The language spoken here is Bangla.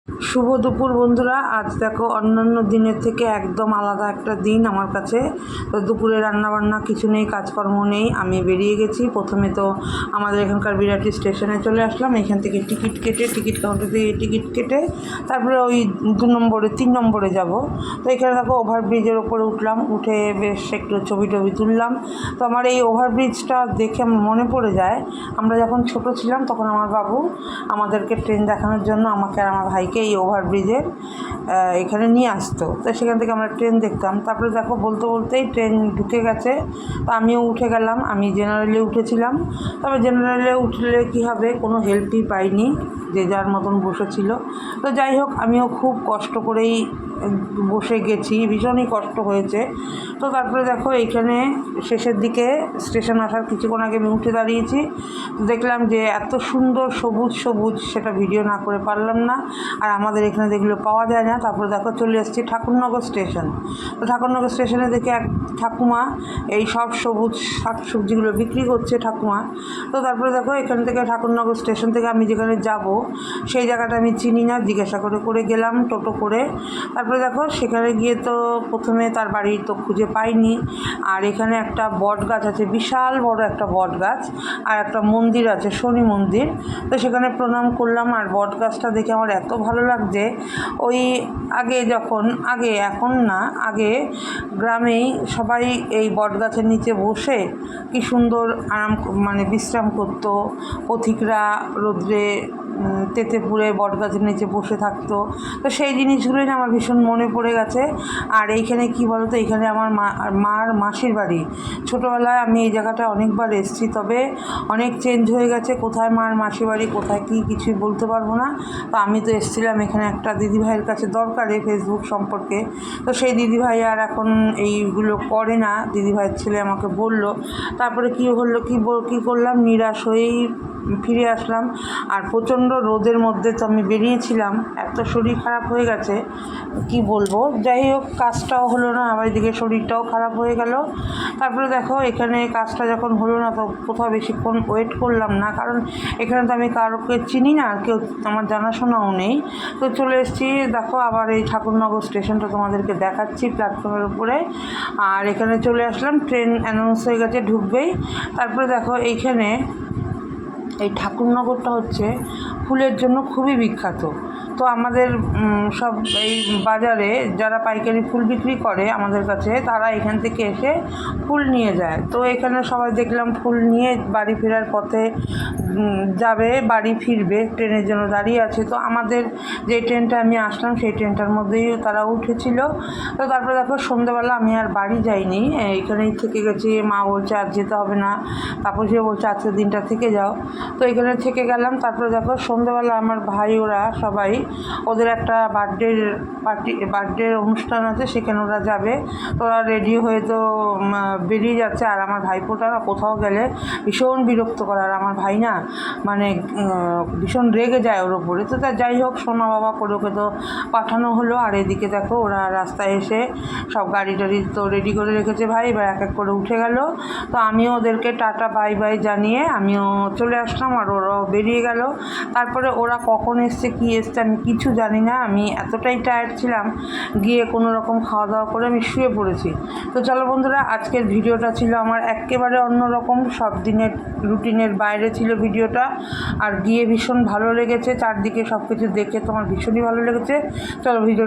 শুভ দুপুর বন্ধুরা। আজ দেখো অন্যান্য দিনের থেকে একদম আলাদা একটা দিন আমার কাছে। তো দুপুরে রান্নাবান্না কিছু নেই, কাজকর্ম নেই, আমি বেরিয়ে গেছি। প্রথমে তো আমাদের এখানকার বিরাটি স্টেশনে চলে আসলাম। এখান থেকে টিকিট কাউন্টার থেকে টিকিট কেটে তারপরে ওই 3 নম্বরে যাব। তো এখানে দেখো ওভারব্রিজের ওপরে উঠলাম, উঠে বেশ একটু ছবি তুললাম। তো আমার এই ওভারব্রিজটা দেখে মনে পড়ে যায়, আমরা যখন ছোট ছিলাম তখন আমার বাবু আমাদেরকে ট্রেন দেখানোর জন্য আমাকে আর আমার ভাইকে এই ওভারব্রিজের এখানে নিয়ে আসতো। তো সেখান থেকে আমরা ট্রেন দেখতাম। তারপরে দেখো বলতেই ট্রেন ঢুকে গেছে। তো আমিও উঠে গেলাম, আমি জেনারেলে উঠেছিলাম। তবে জেনারেলে উঠলে কী হবে, কোনো হেল্পই পাইনি, যে যার মতন বসেছিল। তো যাই হোক, আমিও খুব কষ্ট করেই বসে গেছি, ভীষণই কষ্ট হয়েছে। তো তারপরে দেখো এইখানে শেষের দিকে স্টেশন আসার কিছুক্ষণ আগে আমি উঠে দাঁড়িয়েছি। তো দেখলাম যে এত সুন্দর সবুজ, সেটা ভিডিও না করে পারলাম না। আর আমাদের এখানে যেগুলো পাওয়া যায় না। তারপরে দেখো চলে এসেছি ঠাকুরনগর স্টেশন। তো ঠাকুরনগর স্টেশনে দেখে এক ঠাকুমা এই সব সবুজ শাকসবজিগুলো বিক্রি করছে ঠাকুমা। তো তারপরে দেখো এখান থেকে ঠাকুরনগর স্টেশন থেকে আমি যেখানে যাব সেই জায়গাটা আমি চিনি না, জিজ্ঞাসা করে গেলাম টোটো করে। তারপরে দেখো সেখানে গিয়ে তো প্রথমে তার বাড়ি তো খুঁজে পাইনি। আর এখানে একটা বট গাছ আছে, বিশাল বড় একটা বট গাছ, আর একটা মন্দির আছে, শনি মন্দির। তো সেখানে প্রণাম করলাম। আর বট গাছটা দেখে আমার এত ভালো লাগছে। ওই এখন না, আগে গ্রামেই সবাই এই বট গাছের নিচে বসে কি সুন্দর বিশ্রাম করতো। পথিকরা রোদ্রে তেতে পুড়ে বট গাছের নিচে বসে থাকতো। তো সেই জিনিসগুলোই না আমার ভীষণ মনে পড়ে গেছে। আর এইখানে কি বলতো, এইখানে আমার মার মাসির বাড়ি। ছোটোবেলায় আমি এই জায়গাটা অনেকবার এসেছি, তবে অনেক চেঞ্জ হয়ে গেছে। কোথায় মার মাসির বাড়ি, কোথায় কী কিছুই বলতে পারবো না। তো আমি তো এসেছিলাম এখানে একটা দিদিভাইয়ের কাছে দরকারে ফেসবুক সম্পর্কে। তো সেই দিদিভাই আর এখন এইগুলো করে না, দিদিভাইয়ের ছেলে আমাকে বলল। তারপরে কী করলাম, নিরাশ হয়েই ফিরে আসলাম। আর প্রচণ্ড রোদের মধ্যে তো আমি বেরিয়েছিলাম, এত শরীর খারাপ হয়ে গেছে কি বলবো। যাই হোক, কাজটাও হলো না, আবার এদিকে শরীরটাও খারাপ হয়ে গেল। তারপরে দেখো এখানে কাজটা যখন হলো না, তো কোথাও বেশিক্ষণ ওয়েট করলাম না, কারণ এখানে তো আমি কারোকে চিনি না, আর কেউ আমার জানাশোনাও নেই। তো চলে এসেছি। দেখো আবার এই ঠাকুরনগর স্টেশনটা তোমাদেরকে দেখাচ্ছি প্ল্যাটফর্মের উপরে। আর এখানে চলে আসলাম, ট্রেন অ্যানাউন্স হয়ে গেছে, ঢুকবেই। তারপরে দেখো এইখানে এই ঠাকুরনগরটা হচ্ছে ফুলের জন্য খুবই বিখ্যাত। তো আমাদের সব এই বাজারে যারা পাইকারি ফুল বিক্রি করে আমাদের কাছে, তারা এখান থেকে এসে ফুল নিয়ে যায়। তো এখানে সবাই দেখলাম ফুল নিয়ে বাড়ি ফেরার পথে যাবে, বাড়ি ফিরবে, ট্রেনের জন্য দাঁড়িয়ে আছে। তো আমাদের যে ট্রেনটা আমি আসলাম সেই ট্রেনটার মধ্যেই তারা উঠেছিল। তো তারপরে দেখো সন্ধ্যেবেলা আমি আর বাড়ি যাইনি, এইখানেই থেকে গেছি। মা বলছে আর যেতে হবে না, তাপসিও বলছে আজকের দিনটা থেকে যাও। তো এখানে থেকে গেলাম। তারপরে দেখো সন্ধ্যেবেলা আমার ভাই ওরা সবাই, ওদের একটা বার্থডের অনুষ্ঠান আছে, সেখানে ওরা যাবে। তো ওরা রেডি হয়ে তো বেরিয়ে যাচ্ছে। আর আমার ভাইপোটা কোথাও গেলে ভীষণ বিরক্ত করে, আর আমার ভাই না ভীষণ রেগে যায় ওর ওপরে। তো যাই হোক, সোনা বাবা করে ওকে তো পাঠানো হলো। আর এদিকে দেখো ওরা রাস্তায় এসে সব গাড়ি টাড়ি তো রেডি করে রেখেছে ভাই, এবার এক এক করে উঠে গেল। তো আমিও ওদেরকে টাটা বাই বাই জানিয়ে আমিও চলে আসলাম, আর ওরাও বেরিয়ে গেল। তারপরে ওরা কখন এসছে কি এসছে আমি কিছু জানি না, আমি এতটাই টায়ার্ড ছিলাম, গিয়ে কোনো রকম খাওয়া দাওয়া করে আমি শুয়ে পড়েছি। তো চলো বন্ধুরা, আজকের ভিডিওটা ছিল আমার একেবারে অন্যরকম, সব দিনের রুটিনের বাইরে ছিল ভিডিওটা। আর গিয়ে ভীষণ ভালো লেগেছে, চারদিকে সব কিছু দেখে তোমার ভীষণই ভালো লেগেছে। চলো ভিডিওটা